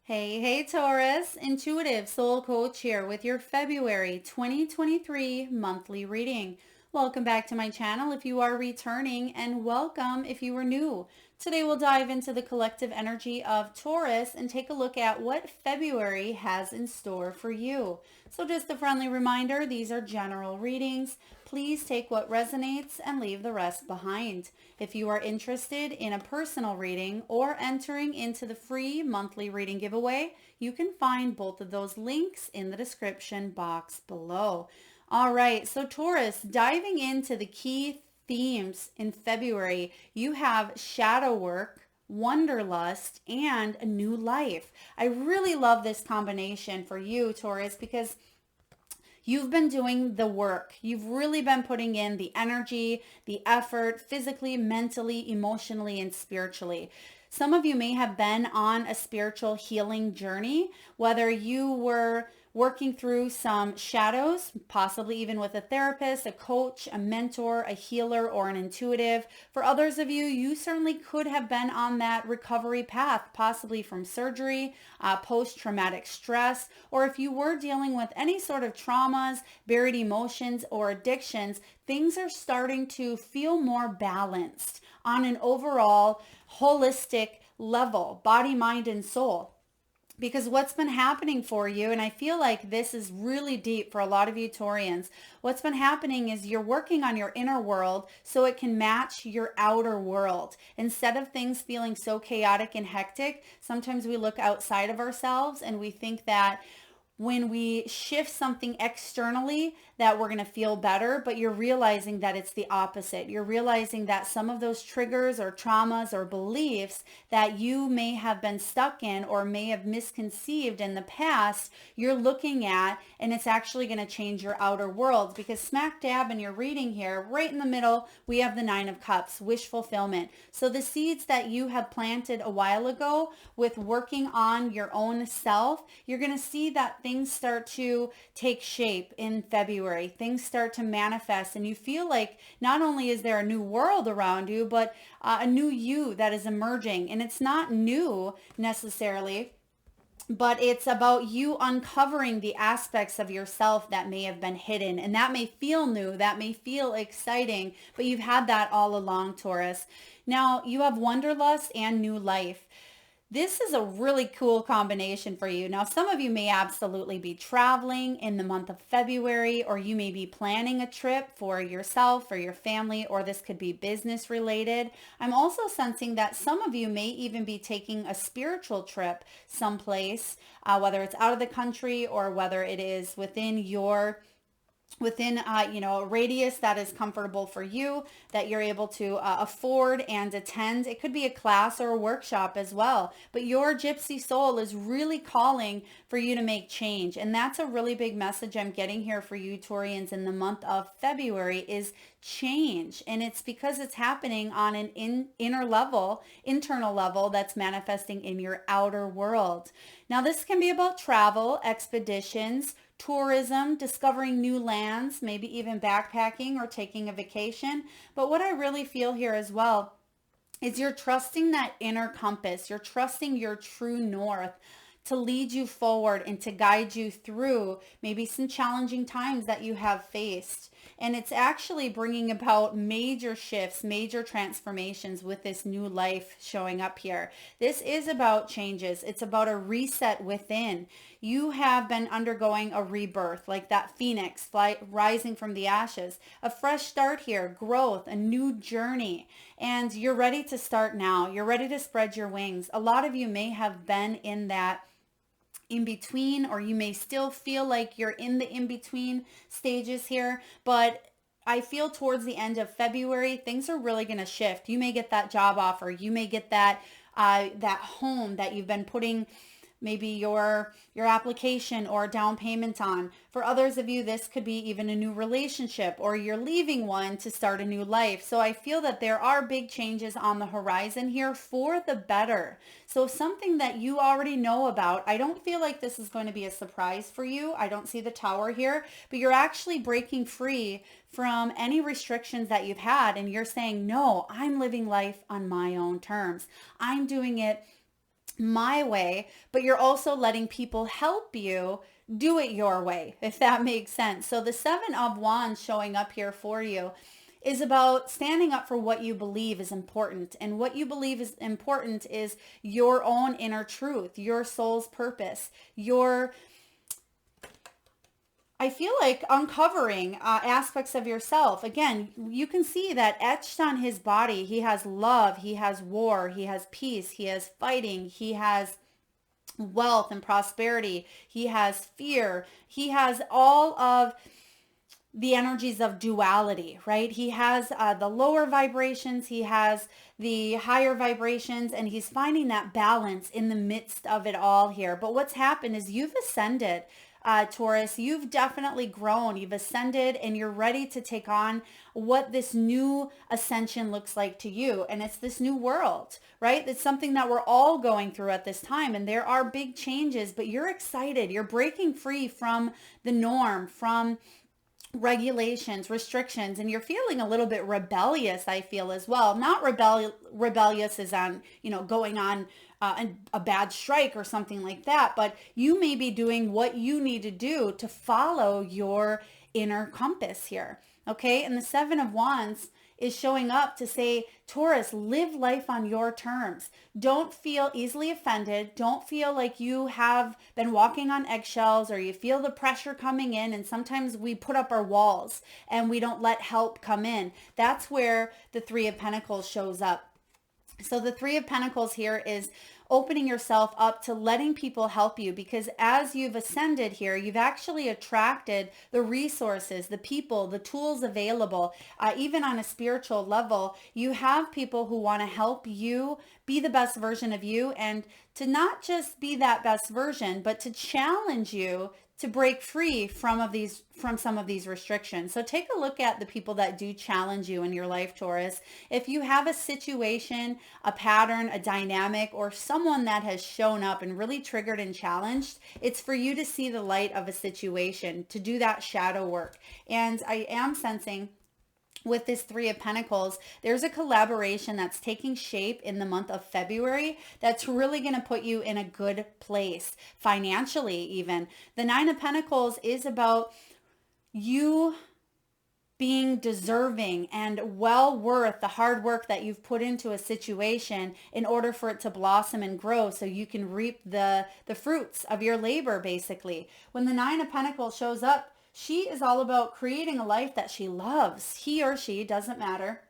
Hey, Taurus, intuitive soul coach here with your February 2023 monthly reading. Welcome back to my channel if you are returning, and welcome if you are new. Today we'll dive into the collective energy of Taurus and take a look at what February has in store for you. So just a friendly reminder, these are general readings. Please take what resonates and leave the rest behind. If you are interested in a personal reading or entering into the free monthly reading giveaway, you can find both of those links in the description box below. All right, so Taurus, diving into the key themes in February, you have shadow work, wanderlust, and a new life. I really love this combination for you, Taurus, because you've been doing the work. You've really been putting in the energy, the effort, physically, mentally, emotionally, and spiritually. Some of you may have been on a spiritual healing journey, whether you were working through some shadows, possibly even with a therapist, a coach, a mentor, a healer, or an intuitive. For others of you, you certainly could have been on that recovery path, possibly from surgery, post-traumatic stress, or if you were dealing with any sort of traumas, buried emotions, or addictions, things are starting to feel more balanced on an overall holistic level, body, mind, and soul. Because what's been happening for you, and I feel like this is really deep for a lot of you Taurians, what's been happening is you're working on your inner world so it can match your outer world. Instead of things feeling so chaotic and hectic, sometimes we look outside of ourselves and we think that when we shift something externally that we're going to feel better, but you're realizing that it's the opposite. You're realizing that some of those triggers or traumas or beliefs that you may have been stuck in or may have misconceived in the past, you're looking at, and it's actually going to change your outer world, because smack dab in your reading here, right in the middle, we have the Nine of Cups, wish fulfillment. So the seeds that you have planted a while ago with working on your own self, you're going to see that things start to take shape in February. Things start to manifest, and you feel like not only is there a new world around you, but a new you that is emerging. And it's not new necessarily, but it's about you uncovering the aspects of yourself that may have been hidden. And that may feel new, that may feel exciting, but you've had that all along, Taurus. Now you have wanderlust and new life. This is a really cool combination for you. Now, some of you may absolutely be traveling in the month of February, or you may be planning a trip for yourself or your family, or this could be business related. I'm also sensing that some of you may even be taking a spiritual trip someplace, whether it's out of the country or whether it is within a radius that is comfortable for you, that you're able to afford and attend. It could be a class or a workshop as well, but your gypsy soul is really calling for you to make change. And that's a really big message I'm getting here for you Taurians in the month of February, is change. And it's because it's happening on an internal level that's manifesting in your outer world. Now this can be about travel, expeditions, tourism, discovering new lands, maybe even backpacking or taking a vacation. But what I really feel here as well is you're trusting that inner compass. You're trusting your true north to lead you forward and to guide you through maybe some challenging times that you have faced. And it's actually bringing about major shifts, major transformations with this new life showing up here. This is about changes. It's about a reset within. You have been undergoing a rebirth, like that phoenix rising from the ashes, a fresh start here, growth, a new journey. And you're ready to start now. You're ready to spread your wings. A lot of you may have been in that in between, or you may still feel like you're in the in between stages here, but I feel towards the end of February, things are really going to shift. You may get that job offer. You may get that home that you've been putting maybe your application or down payment on. For others of you, this could be even a new relationship, or you're leaving one to start a new life. So I feel that there are big changes on the horizon here for the better. So something that you already know about, I don't feel like this is going to be a surprise for you. I don't see the tower here, but you're actually breaking free from any restrictions that you've had, and you're saying, no, I'm living life on my own terms. I'm doing it my way, but you're also letting people help you do it your way, if that makes sense. So the Seven of Wands showing up here for you is about standing up for what you believe is important. And what you believe is important is your own inner truth, your soul's purpose, I feel like uncovering aspects of yourself. Again, you can see that etched on his body, he has love, he has war, he has peace, he has fighting, he has wealth and prosperity, he has fear, he has all of the energies of duality, right? He has the lower vibrations, he has the higher vibrations, and he's finding that balance in the midst of it all here. But what's happened is you've ascended, Taurus. You've definitely grown, you've ascended, and you're ready to take on what this new ascension looks like to you. And it's this new world, right? It's something that we're all going through at this time. And there are big changes, but you're excited. You're breaking free from the norm, from regulations, restrictions, and you're feeling a little bit rebellious, I feel, as well. Not rebellious as on, going on a bad strike or something like that, but you may be doing what you need to do to follow your inner compass here. Okay. And the Seven of Wands is showing up to say, Taurus, live life on your terms. Don't feel easily offended. Don't feel like you have been walking on eggshells or you feel the pressure coming in. And sometimes we put up our walls and we don't let help come in. That's where the Three of Pentacles shows up. So the Three of Pentacles here is opening yourself up to letting people help you, because as you've ascended here, you've actually attracted the resources, the people, the tools available. Even on a spiritual level, you have people who want to help you be the best version of you, and to not just be that best version, but to challenge you to break free from some of these restrictions. So take a look at the people that do challenge you in your life, Taurus. If you have a situation, a pattern, a dynamic, or someone that has shown up and really triggered and challenged, it's for you to see the light of a situation, to do that shadow work. And I am sensing with this Three of Pentacles, there's a collaboration that's taking shape in the month of February that's really going to put you in a good place financially even. The Nine of Pentacles is about you being deserving and well worth the hard work that you've put into a situation in order for it to blossom and grow so you can reap the fruits of your labor, basically. When the Nine of Pentacles shows up, she is all about creating a life that she loves. He or she, doesn't matter.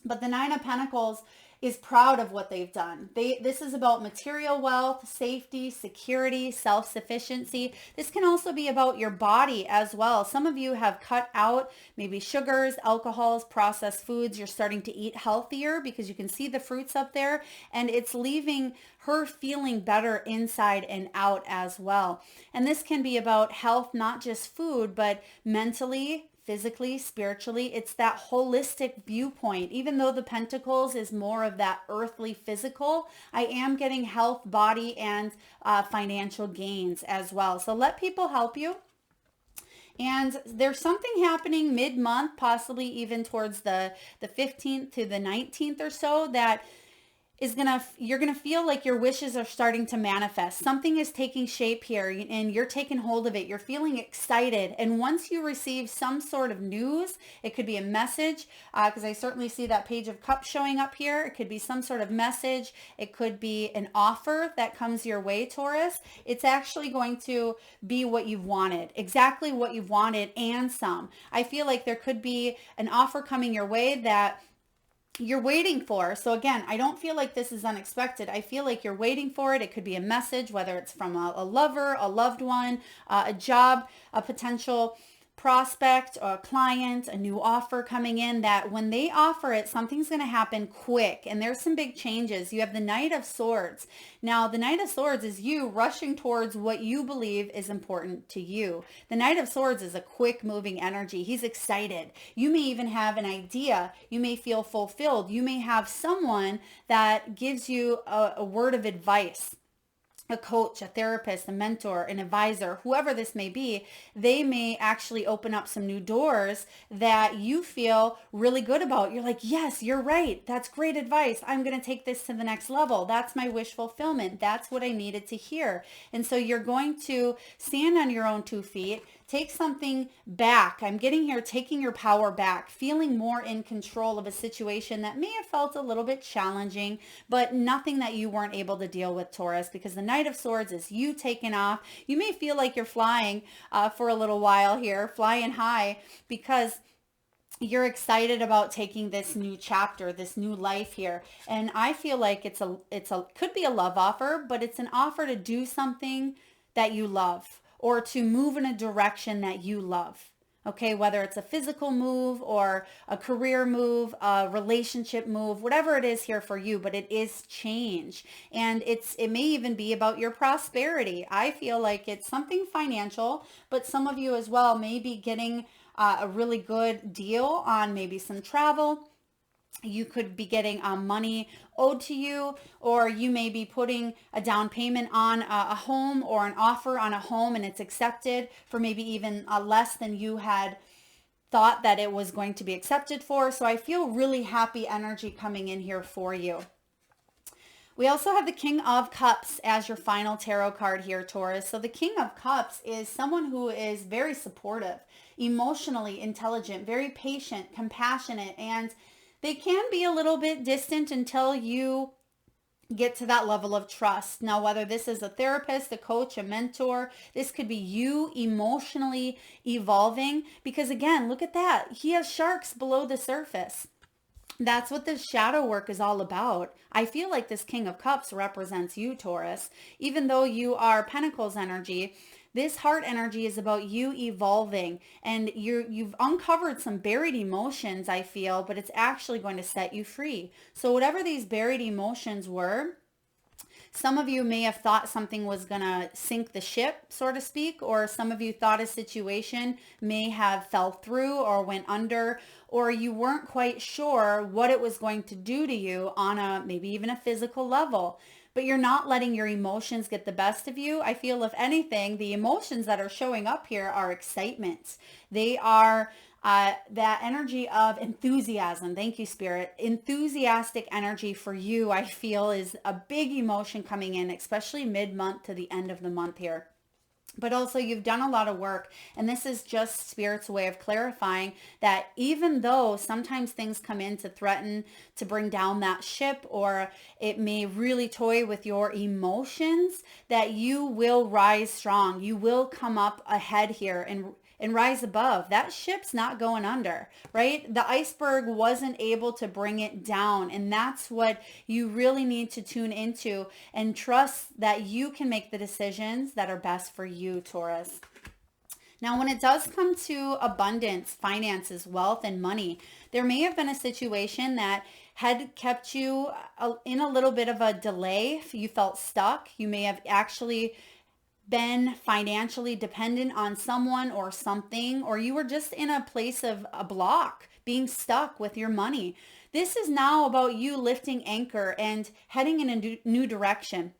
But the Nine of Pentacles is proud of what they've done. This is about material wealth, safety, security, self-sufficiency. This can also be about your body as well. Some of you have cut out maybe sugars, alcohols, processed foods. You're starting to eat healthier because you can see the fruits up there, and it's leaving her feeling better inside and out as well. And this can be about health, not just food, but mentally, physically, spiritually. It's that holistic viewpoint. Even though the Pentacles is more of that earthly physical, I am getting health, body, and financial gains as well. So let people help you. And there's something happening mid-month, possibly even towards the 15th to the 19th or so, that you're gonna feel like your wishes are starting to manifest. Something is taking shape here and you're taking hold of it. You're feeling excited. And once you receive some sort of news, it could be a message, because I certainly see that Page of Cups showing up here. It could be some sort of message. It could be an offer that comes your way, Taurus. It's actually going to be what you've wanted, exactly what you've wanted and some. I feel like there could be an offer coming your way that you're waiting for. So again, I don't feel like this is unexpected. I feel like you're waiting for it. It could be a message, whether it's from a lover, a loved one, a job, a potential prospect or a client, a new offer coming in, that when they offer it, something's going to happen quick. And there's some big changes. You have the Knight of Swords. Now, the Knight of Swords is you rushing towards what you believe is important to you. The Knight of Swords is a quick moving energy. He's excited. You may even have an idea. You may feel fulfilled. You may have someone that gives you a word of advice. a coach, a therapist, a mentor, an advisor, whoever this may be, they may actually open up some new doors that you feel really good about. You're like, yes, you're right. That's great advice. I'm going to take this to the next level. That's my wish fulfillment. That's what I needed to hear. And so you're going to stand on your own 2 feet, take something back. I'm getting here, taking your power back, feeling more in control of a situation that may have felt a little bit challenging, but nothing that you weren't able to deal with, Taurus, because the Knight of Swords is you taking off. You may feel like you're flying for a little while here, flying high, because you're excited about taking this new chapter, this new life here. And I feel like it's a could be a love offer, but it's an offer to do something that you love, or to move in a direction that you love. Okay, whether it's a physical move or a career move, a relationship move, whatever it is here for you, but it is change. And it may even be about your prosperity. I feel like it's something financial, but some of you as well may be getting a really good deal on maybe some travel. You could be getting money owed to you, or you may be putting a down payment on a home, or an offer on a home, and it's accepted for maybe even less than you had thought that it was going to be accepted for. So I feel really happy energy coming in here for you. We also have the King of Cups as your final tarot card here, Taurus. So the King of Cups is someone who is very supportive, emotionally intelligent, very patient, compassionate, and they can be a little bit distant until you get to that level of trust. Now, whether this is a therapist, a coach, a mentor, this could be you emotionally evolving, because again, look at that. He has sharks below the surface. That's what this shadow work is all about. I feel like this King of Cups represents you, Taurus. Even though you are Pentacles energy, this heart energy is about you evolving, and you've uncovered some buried emotions, I feel, but it's actually going to set you free. So whatever these buried emotions were, some of you may have thought something was going to sink the ship, so to speak, or some of you thought a situation may have fell through or went under, or you weren't quite sure what it was going to do to you on a maybe even a physical level. But you're not letting your emotions get the best of you. I feel, if anything, the emotions that are showing up here are excitement. They are that energy of enthusiasm. Thank you, Spirit. Enthusiastic energy for you, I feel, is a big emotion coming in, especially mid-month to the end of the month here. But also, you've done a lot of work, and this is just Spirit's way of clarifying that even though sometimes things come in to threaten to bring down that ship, or it may really toy with your emotions, that you will rise strong. You will come up ahead here and rise above. That ship's not going under, right? The iceberg wasn't able to bring it down. And that's what you really need to tune into, and trust that you can make the decisions that are best for you, Taurus. Now, when it does come to abundance, finances, wealth, and money, there may have been a situation that had kept you in a little bit of a delay. You felt stuck. You may have actually been financially dependent on someone or something, or you were just in a place of a block, being stuck with your money. This is now about you lifting anchor and heading in a new direction.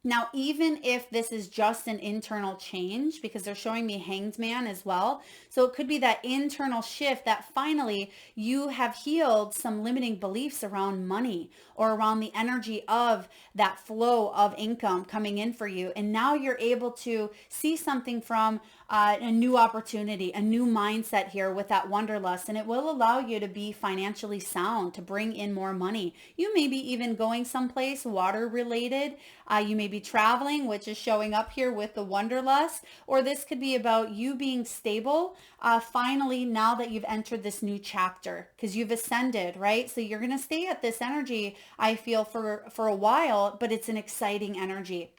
Now, even if this is just an internal change, because they're showing me Hanged Man as well. So it could be that internal shift that finally you have healed some limiting beliefs around money, or around the energy of that flow of income coming in for you. And now you're able to see something from a new opportunity, a new mindset here with that wanderlust, and it will allow you to be financially sound, to bring in more money. You may be even going someplace water related. You may be traveling, which is showing up here with the wanderlust, or this could be about you being stable finally, now that you've entered this new chapter, because you've ascended, right? So you're going to stay at this energy, I feel, for a while, but it's an exciting energy.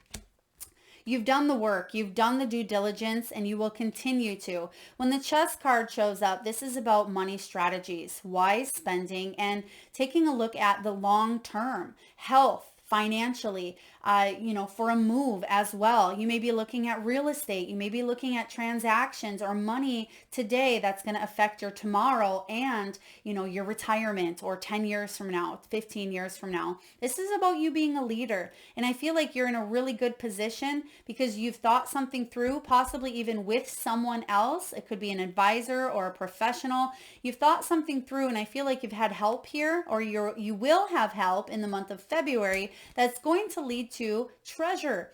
You've done the work, you've done the due diligence, and you will continue to. When the Chess card shows up, this is about money strategies, wise spending, and taking a look at the long term, health, financially, for a move as well. You may be looking at real estate. You may be looking at transactions or money today that's going to affect your tomorrow and, your retirement or 10 years from now, 15 years from now. This is about you being a leader. And I feel like you're in a really good position because you've thought something through, possibly even with someone else. It could be an advisor or a professional. You've thought something through, and I feel like you've had help here, or you will have help in the month of February that's going to lead to treasure.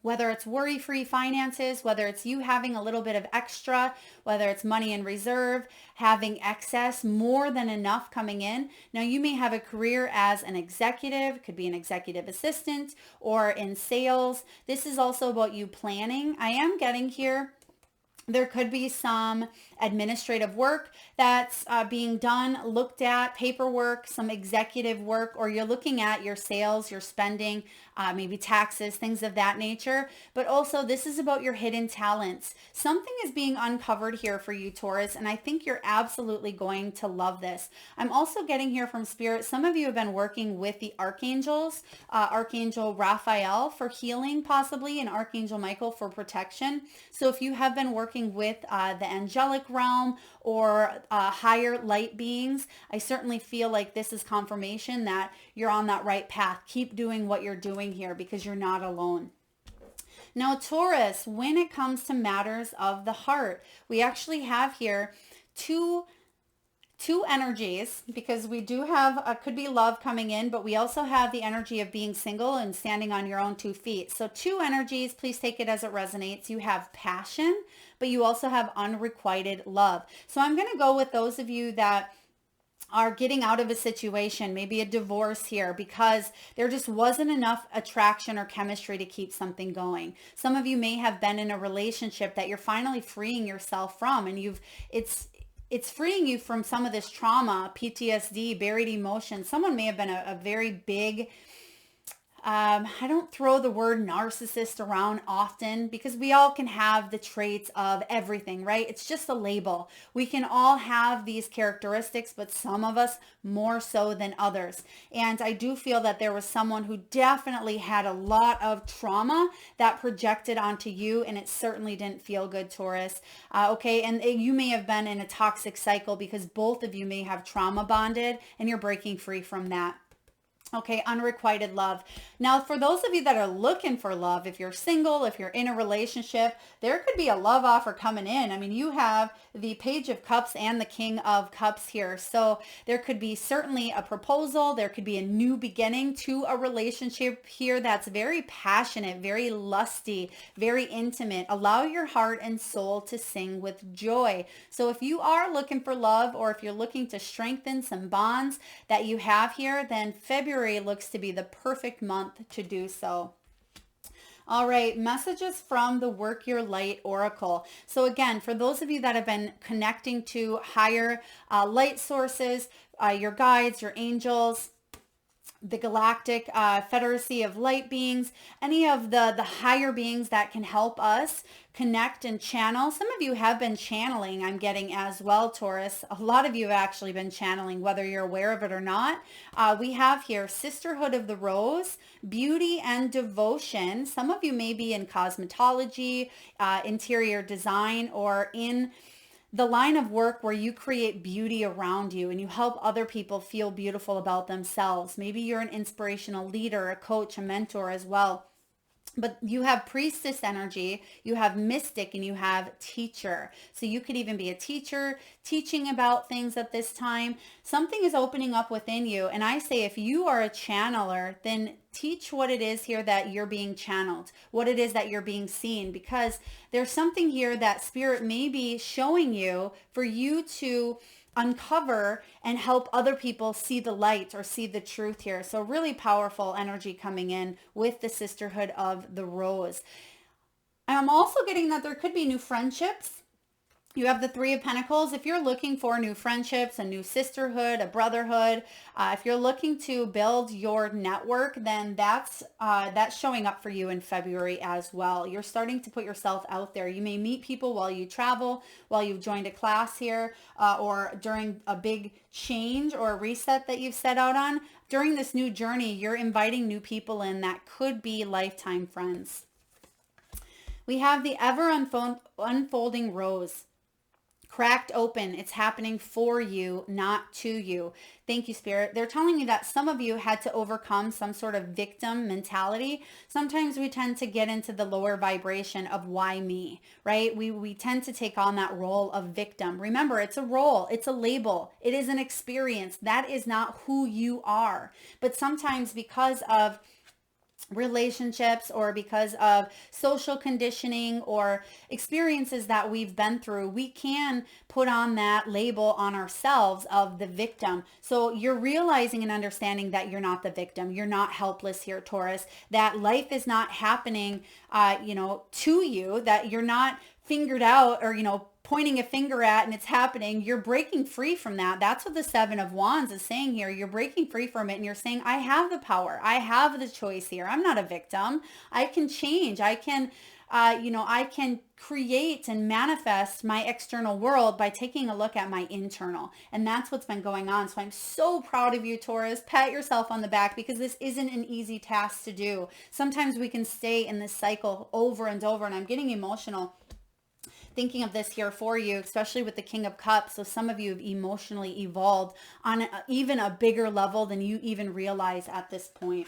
Whether it's worry-free finances, whether it's you having a little bit of extra, whether it's money in reserve, having excess, more than enough coming in. Now, you may have a career as an executive, could be an executive assistant or in sales. This is also about you planning. I am getting here. There could be some administrative work that's being done, looked at, paperwork, some executive work, or you're looking at your sales, your spending, maybe taxes, things of that nature. But also this is about your hidden talents. Something is being uncovered here for you, Taurus, and I think you're absolutely going to love this. I'm also getting here from Spirit. Some of you have been working with the archangels, Archangel Raphael for healing possibly, and Archangel Michael for protection. So if you have been working with the angelic realm or higher light beings, I certainly feel like this is confirmation that you're on that right path. Keep doing what you're doing here because you're not alone. Now, Taurus, when it comes to matters of the heart, we actually have here two energies, because we do have could be love coming in, but we also have the energy of being single and standing on your own 2 feet. So 2 energies, please take it as it resonates. You have passion, but you also have unrequited love. So I'm going to go with those of you that are getting out of a situation, maybe a divorce here, because there just wasn't enough attraction or chemistry to keep something going. Some of you may have been in a relationship that you're finally freeing yourself from, and it's freeing you from some of this trauma, PTSD, buried emotion. Someone may have been a very big, I don't throw the word narcissist around often because we all can have the traits of everything, right? It's just a label. We can all have these characteristics, but some of us more so than others. And I do feel that there was someone who definitely had a lot of trauma that projected onto you, and it certainly didn't feel good, Taurus. Okay, and you may have been in a toxic cycle because both of you may have trauma bonded and you're breaking free from that. Okay, unrequited love. Now, for those of you that are looking for love, if you're single, if you're in a relationship, there could be a love offer coming in. I mean, you have the Page of Cups and the King of Cups here. So there could be certainly a proposal. There could be a new beginning to a relationship here that's very passionate, very lusty, very intimate. Allow your heart and soul to sing with joy. So if you are looking for love, or if you're looking to strengthen some bonds that you have here, then February looks to be the perfect month to do so. All right, messages from the Work Your Light Oracle. So again, for those of you that have been connecting to higher light sources, your guides, your angels, the galactic federacy of light beings, any of the higher beings that can help us connect and channel. Some of you have been channeling, I'm getting as well, Taurus. A lot of you have actually been channeling, whether you're aware of it or not. We have here Sisterhood of the Rose, beauty and devotion. Some of you may be in cosmetology, interior design, or in the line of work where you create beauty around you and you help other people feel beautiful about themselves. Maybe you're an inspirational leader, a coach, a mentor as well. But you have priestess energy, you have mystic, and you have teacher. So you could even be a teacher teaching about things at this time. Something is opening up within you. And I say, if you are a channeler, then teach what it is here that you're being channeled, what it is that you're being seen, because there's something here that Spirit may be showing you for you to uncover and help other people see the light or see the truth here. So really powerful energy coming in with the Sisterhood of the Rose. I'm also getting that there could be new friendships. You have the Three of Pentacles. If you're looking for new friendships, a new sisterhood, a brotherhood, if you're looking to build your network, then that's showing up for you in February as well. You're starting to put yourself out there. You may meet people while you travel, while you've joined a class here, or during a big change or a reset that you've set out on. During this new journey, you're inviting new people in that could be lifetime friends. We have the ever unfolding rose. Cracked open. It's happening for you, not to you. Thank you, Spirit. They're telling you that some of you had to overcome some sort of victim mentality. Sometimes we tend to get into the lower vibration of why me, right? We tend to take on that role of victim. Remember, it's a role. It's a label. It is an experience. That is not who you are. But sometimes because of relationships or because of social conditioning or experiences that we've been through, we can put on that label on ourselves of the victim. So you're realizing and understanding that you're not the victim. You're not helpless here, Taurus, that life is not happening, to you, that you're not fingered out or, pointing a finger at and it's happening. You're breaking free from that. That's what the Seven of Wands is saying here. You're breaking free from it and you're saying, I have the power. I have the choice here. I'm not a victim. I can change. I can, I can create and manifest my external world by taking a look at my internal. And that's what's been going on. So I'm so proud of you, Taurus. Pat yourself on the back because this isn't an easy task to do. Sometimes we can stay in this cycle over and over, and I'm getting emotional thinking of this here for you, especially with the King of Cups. So some of you have emotionally evolved on even a bigger level than you even realize at this point.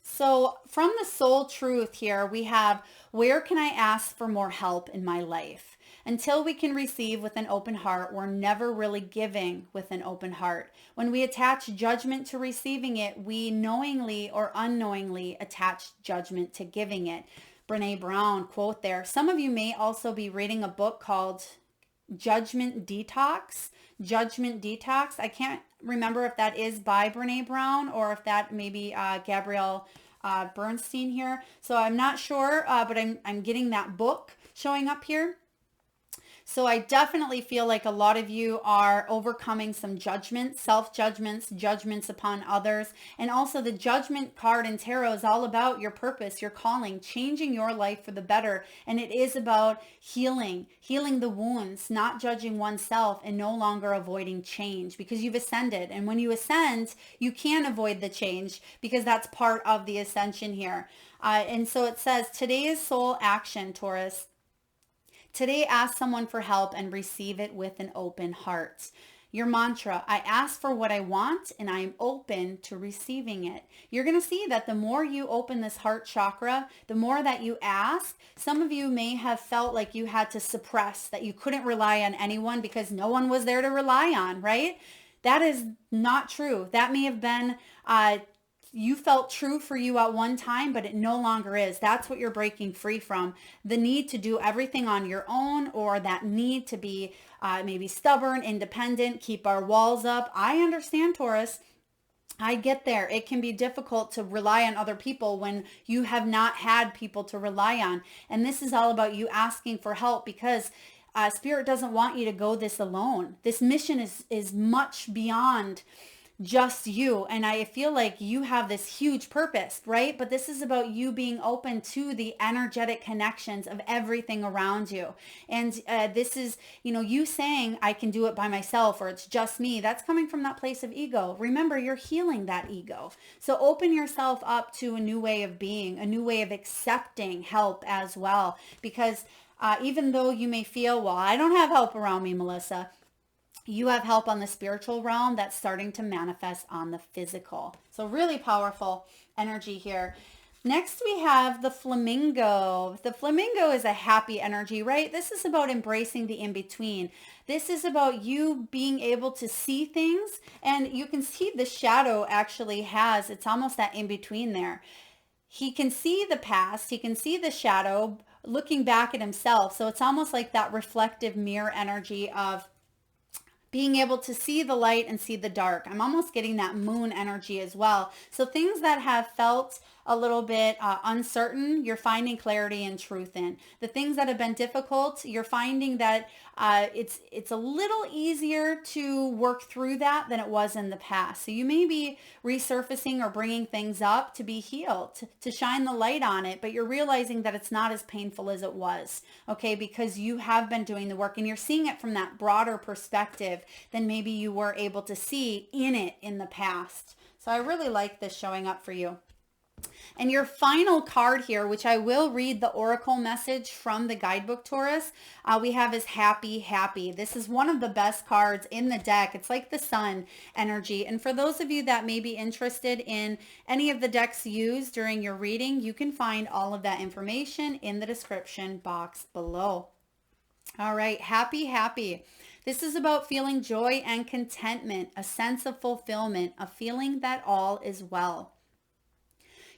So from the soul truth here, we have, where can I ask for more help in my life? Until we can receive with an open heart, we're never really giving with an open heart. When we attach judgment to receiving it, we knowingly or unknowingly attach judgment to giving it. Brene Brown quote there. Some of you may also be reading a book called Judgment Detox. Judgment Detox. I can't remember if that is by Brene Brown or if that may be Gabrielle Bernstein here. So I'm not sure, but I'm getting that book showing up here. So I definitely feel like a lot of you are overcoming some judgments, self-judgments, judgments upon others. And also the judgment card in tarot is all about your purpose, your calling, changing your life for the better. And it is about healing the wounds, not judging oneself and no longer avoiding change because you've ascended. And when you ascend, you can avoid the change because that's part of the ascension here. And so it says, today's soul action, Taurus. Today, ask someone for help and receive it with an open heart. Your mantra, I ask for what I want and I am open to receiving it. You're going to see that the more you open this heart chakra, the more that you ask. Some of you may have felt like you had to suppress, that you couldn't rely on anyone because no one was there to rely on, right? That is not true. That may have been you felt true for you at one time, but it no longer is. That's what you're breaking free from. The need to do everything on your own, or that need to be maybe stubborn, independent, keep our walls up. I understand, Taurus. I get there. It can be difficult to rely on other people when you have not had people to rely on. And this is all about you asking for help because Spirit doesn't want you to go this alone. This mission is much beyond just you. And I feel like you have this huge purpose, right? But this is about you being open to the energetic connections of everything around you. And this is, you saying I can do it by myself or it's just me. That's coming from that place of ego. Remember, you're healing that ego. So open yourself up to a new way of being, a new way of accepting help as well. Because even though you may feel, well, I don't have help around me, Melissa, you have help on the spiritual realm that's starting to manifest on the physical. So really powerful energy here. Next, we have the flamingo. The flamingo is a happy energy, right? This is about embracing the in-between. This is about you being able to see things, and you can see the shadow actually has, it's almost that in-between there. He can see the past, he can see the shadow looking back at himself. So it's almost like that reflective mirror energy of being able to see the light and see the dark. I'm almost getting that moon energy as well. So things that have felt a little bit uncertain, you're finding clarity and truth in. The things that have been difficult, you're finding that it's a little easier to work through that than it was in the past. So you may be resurfacing or bringing things up to be healed, to shine the light on it, but you're realizing that it's not as painful as it was, okay, because you have been doing the work and you're seeing it from that broader perspective than maybe you were able to see in it in the past. So I really like this showing up for you. And your final card here, which I will read the oracle message from the guidebook, Taurus, we have is happy, happy. This is one of the best cards in the deck. It's like the sun energy. And for those of you that may be interested in any of the decks used during your reading, you can find all of that information in the description box below. All right, happy, happy. This is about feeling joy and contentment, a sense of fulfillment, a feeling that all is well.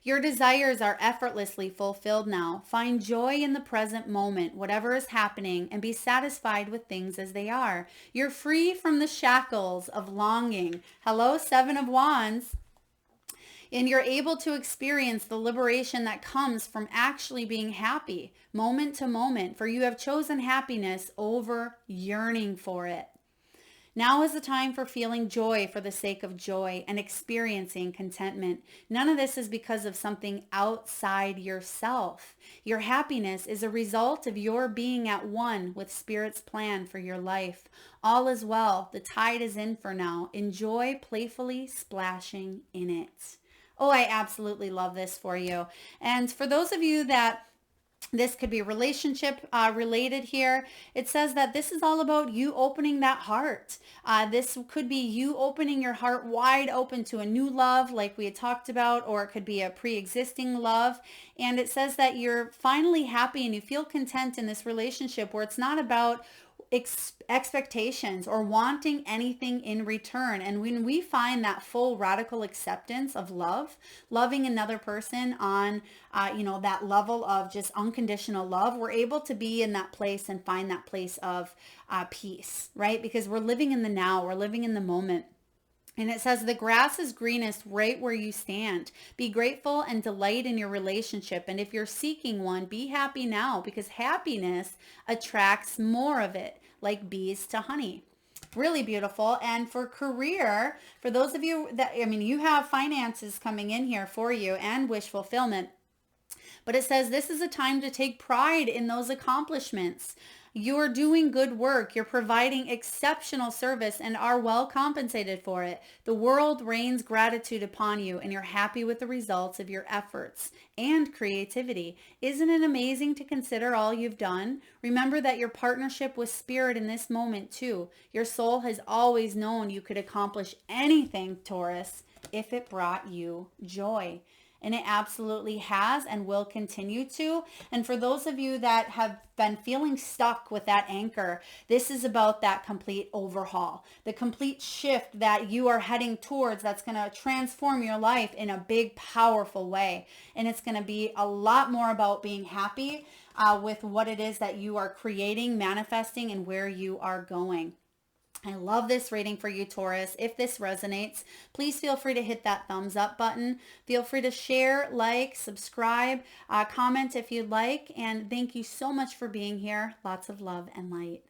Your desires are effortlessly fulfilled now. Find joy in the present moment, whatever is happening, and be satisfied with things as they are. You're free from the shackles of longing. Hello, Seven of Wands. And you're able to experience the liberation that comes from actually being happy, moment to moment, for you have chosen happiness over yearning for it. Now is the time for feeling joy for the sake of joy and experiencing contentment. None of this is because of something outside yourself. Your happiness is a result of your being at one with Spirit's plan for your life. All is well. The tide is in for now. Enjoy playfully splashing in it. Oh, I absolutely love this for you. And for those of you that this could be relationship related here, it says that this is all about you opening that heart. This could be you opening your heart wide open to a new love like we had talked about, or it could be a pre-existing love. And it says that you're finally happy and you feel content in this relationship where it's not about expectations or wanting anything in return. And when we find that full radical acceptance of love, loving another person on that level of just unconditional love, we're able to be in that place and find that place of peace, right? Because we're living in the now, we're living in the moment. And it says the grass is greenest right where you stand. Be grateful and delight in your relationship. And if you're seeking one, be happy now, because happiness attracts more of it, like bees to honey. Really beautiful. And for career, for those of you that, you have finances coming in here for you and wish fulfillment. But it says this is a time to take pride in those accomplishments. You're doing good work. You're providing exceptional service and are well compensated for it. The world rains gratitude upon you and you're happy with the results of your efforts and creativity. Isn't it amazing to consider all you've done? Remember that your partnership with Spirit in this moment too. Your soul has always known you could accomplish anything, Taurus, if it brought you joy. And it absolutely has and will continue to. And for those of you that have been feeling stuck with that anchor, this is about that complete overhaul, the complete shift that you are heading towards that's going to transform your life in a big, powerful way. And it's going to be a lot more about being happy with what it is that you are creating, manifesting, and where you are going. I love this reading for you, Taurus. If this resonates, please feel free to hit that thumbs up button. Feel free to share, like, subscribe, comment if you'd like. And thank you so much for being here. Lots of love and light.